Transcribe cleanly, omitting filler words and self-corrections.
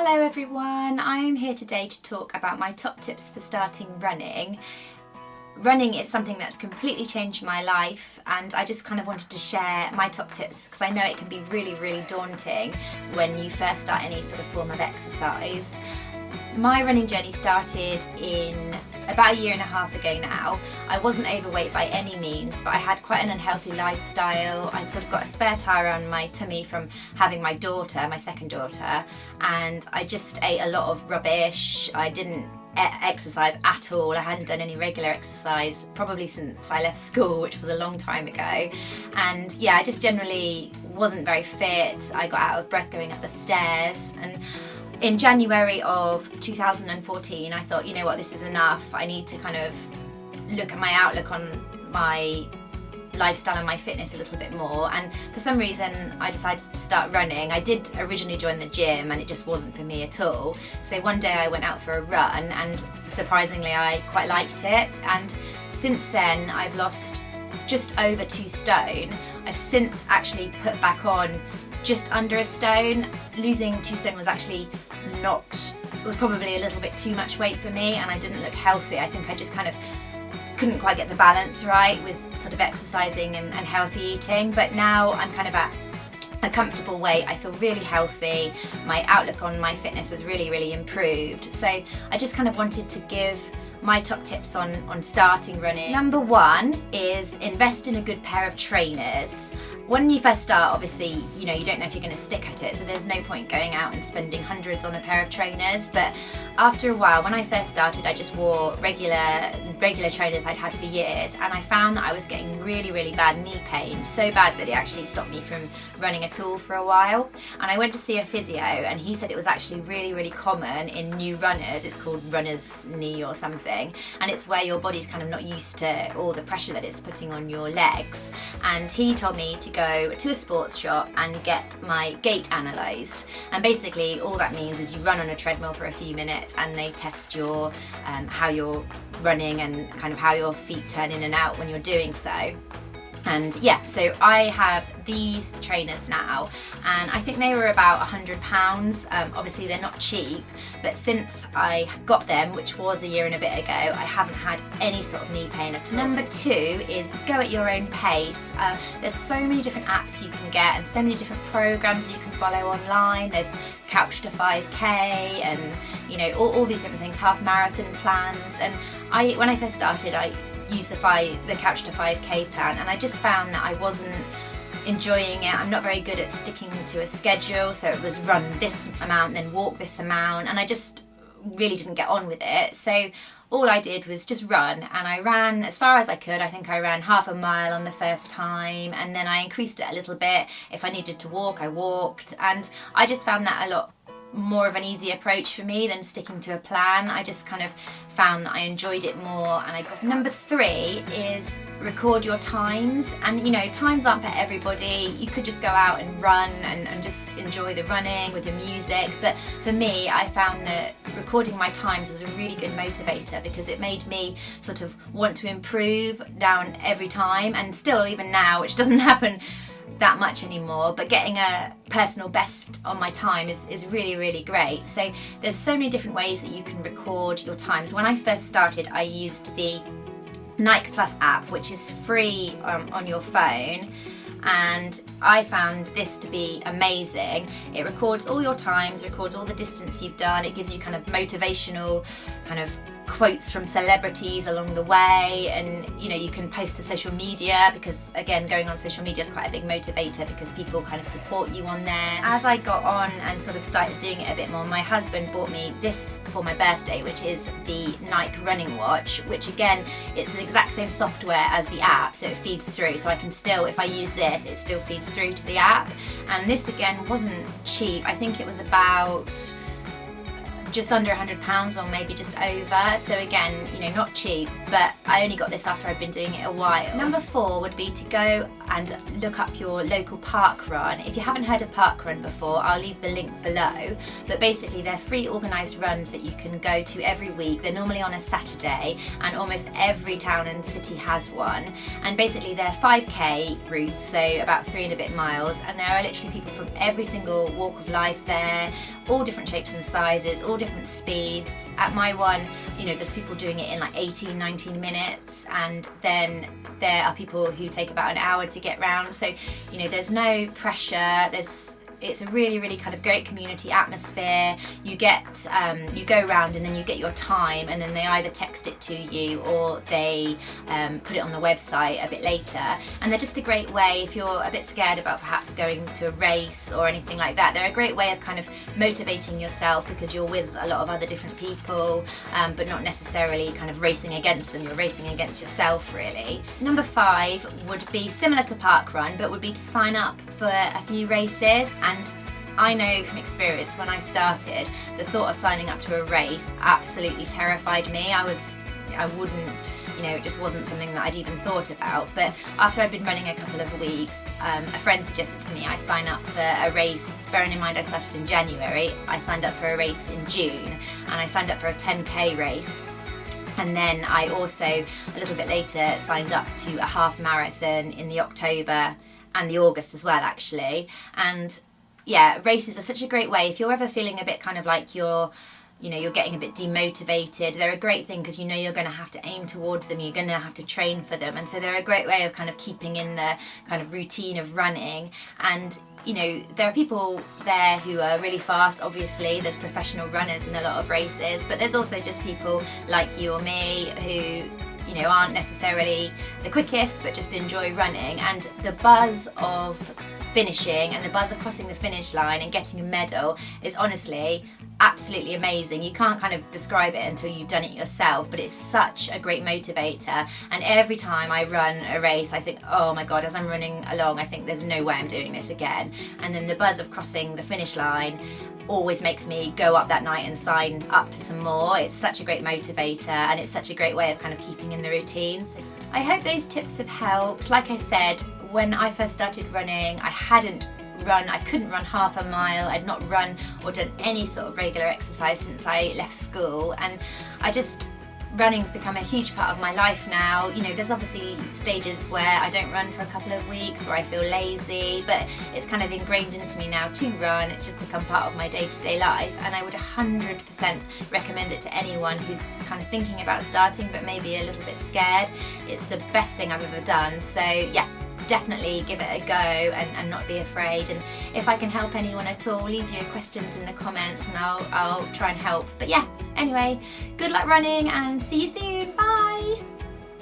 Hello everyone, I'm here today to talk about my top tips for starting running. Running is something that's completely changed my life, and I just kind of wanted to share my top tips because I know it can be really daunting when you first start any sort of form of exercise. My running journey started in about a year and a half ago now. I wasn't overweight by any means, but I had quite an unhealthy lifestyle. I'd sort of got a spare tyre around my tummy from having my daughter, my second daughter, and I just ate a lot of rubbish. I didn't exercise at all. I hadn't done any regular exercise probably since I left school, which was a long time ago. And yeah, I just generally wasn't very fit. I got out of breath going up the stairs, and in January of 2014 I thought, you know what, this is enough. I need to kind of look at my outlook on my lifestyle and my fitness a little bit more, and for some reason I decided to start running. I did originally join the gym and it just wasn't for me at all, so one day I went out for a run and surprisingly I quite liked it, and since then I've lost just over 2 stone. I've since actually put back on just under a stone. Losing 2 stone was actually it was probably a little bit too much weight for me, and I didn't look healthy. I think I just kind of couldn't quite get the balance right with sort of exercising and healthy eating, but now I'm kind of at a comfortable weight. I feel really healthy. My outlook on my fitness has really improved. So I just kind of wanted to give my top tips on starting running. Number 1 is invest in a good pair of trainers. When you first start, obviously, you don't know if you're going to stick at it, so there's no point going out and spending hundreds on a pair of trainers. But after a while, when I first started, I just wore regular trainers I'd had for years, and I found that I was getting really bad knee pain, so bad that it actually stopped me from running at all for a while. And I went to see a physio, and he said it was actually really common in new runners. It's called runner's knee or something, and it's where your body's kind of not used to all the pressure that it's putting on your legs. And he told me to go to a sports shop and get my gait analysed, and basically all that means is you run on a treadmill for a few minutes and they test your how you're running and kind of how your feet turn in and out when you're doing so. And yeah, so I have these trainers now, and I think they were about £100. Obviously they're not cheap, but since I got them, which was a year and a bit ago, I haven't had any sort of knee pain at all. Number 2 is go at your own pace. There's so many different apps you can get and so many different programs you can follow online. There's Couch to 5K and all these different things, half marathon plans. And when I first started, I used the Couch to 5K plan, and I just found that I wasn't enjoying it. I'm not very good at sticking to a schedule, so it was run this amount then walk this amount, and I just really didn't get on with it. So all I did was just run, and I ran as far as I could. I think I ran half a mile on the first time, and then I increased it a little bit. If I needed to walk, I walked, and I just found that a lot more of an easy approach for me than sticking to a plan. I just kind of found that I enjoyed it more, and I got Number 3 is record your times. And times aren't for everybody. You could just go out and run and just enjoy the running with your music, but for me I found that recording my times was a really good motivator because it made me sort of want to improve down every time, and still even now, which doesn't happen that much anymore, but getting a personal best on my time is really great. So there's so many different ways that you can record your times. When I first started, I used the Nike Plus app, which is free on your phone, and I found this to be amazing. It records all your times, records all the distance you've done. It gives you kind of motivational kind of quotes from celebrities along the way, and you can post to social media, because again, going on social media is quite a big motivator because people kind of support you on there. As I got on and sort of started doing it a bit more, my husband bought me this for my birthday, which is the Nike running watch, which again, it's the exact same software as the app, so it feeds through, so I can still, if I use this, it still feeds through to the app. And this again wasn't cheap. I think it was about just under £100 or maybe just over, so again, not cheap, but I only got this after I'd been doing it a while. Number 4 would be to go and look up your local park run. If you haven't heard of park run before, I'll leave the link below, but basically they're free organised runs that you can go to every week. They're normally on a Saturday, and almost every town and city has one, and basically they're 5k routes, so about 3 and a bit miles, and there are literally people from every single walk of life there, all different shapes and sizes, all different speeds. At my one, you know, there's people doing it in like 18, 19 minutes, and then there are people who take about an hour to get round. So, you know, there's no pressure, it's a really, really kind of great community atmosphere. You get, you go around and then you get your time, and then they either text it to you or they put it on the website a bit later. And they're just a great way, if you're a bit scared about perhaps going to a race or anything like that, they're a great way of kind of motivating yourself, because you're with a lot of other different people, but not necessarily kind of racing against them, you're racing against yourself really. Number 5 would be similar to Park Run, but would be to sign up for a few races. And I know from experience, when I started, the thought of signing up to a race absolutely terrified me. I wouldn't, you know, it just wasn't something that I'd even thought about. But after I'd been running a couple of weeks, a friend suggested to me I sign up for a race. Bearing in mind I started in January, I signed up for a race in June, and I signed up for a 10k race. And then I also, a little bit later, signed up to a half marathon in the October and the August as well, actually. And yeah, races are such a great way. If you're ever feeling a bit kind of like you're getting a bit demotivated, they're a great thing, because you know you're going to have to aim towards them, you're going to have to train for them, and so they're a great way of kind of keeping in the kind of routine of running. And you know, there are people there who are really fast, obviously, there's professional runners in a lot of races, but there's also just people like you or me who, you know, aren't necessarily the quickest but just enjoy running. And the buzz of finishing and the buzz of crossing the finish line and getting a medal is honestly absolutely amazing. You can't kind of describe it until you've done it yourself, but it's such a great motivator. And every time I run a race, I think, oh my god, as I'm running along, I think there's no way I'm doing this again. And then the buzz of crossing the finish line always makes me go up that night and sign up to some more. It's such a great motivator, and it's such a great way of kind of keeping in the routine. So I hope those tips have helped. Like I said, when I first started running, I couldn't run half a mile. I'd not run or done any sort of regular exercise since I left school, and running's become a huge part of my life now. You know, there's obviously stages where I don't run for a couple of weeks, where I feel lazy, but it's kind of ingrained into me now to run. It's just become part of my day-to-day life, and I would 100% recommend it to anyone who's kind of thinking about starting but maybe a little bit scared. It's the best thing I've ever done. So yeah, definitely give it a go and not be afraid. And if I can help anyone at all, leave your questions in the comments and I'll try and help. But yeah, anyway, good luck running and see you soon. Bye!